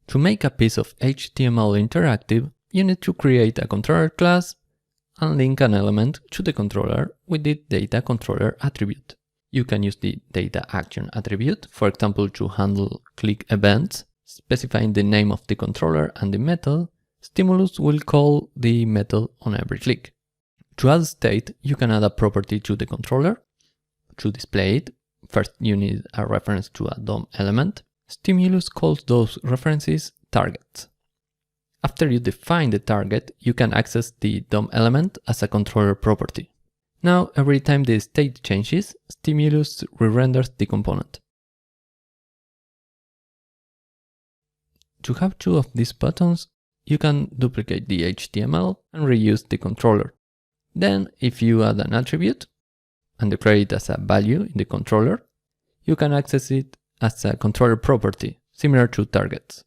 To make a piece of HTML interactive, you need to create a controller class and link an element to the controller with the data controller attribute. You can use the data action attribute, for example, to handle click events, specifying the name of the controller and the method. Stimulus will call the method on every click. To add state, you can add a property to the controller. To display it, first you need a reference to a DOM element. Stimulus calls those references targets. After you define the target, you can access the DOM element as a controller property. Now, every time the state changes, Stimulus re-renders the component. To have two of these buttons, you can duplicate the HTML and reuse the controller. Then, if you add an attribute and declare it as a value in the controller, you can access it as a controller property, similar to targets.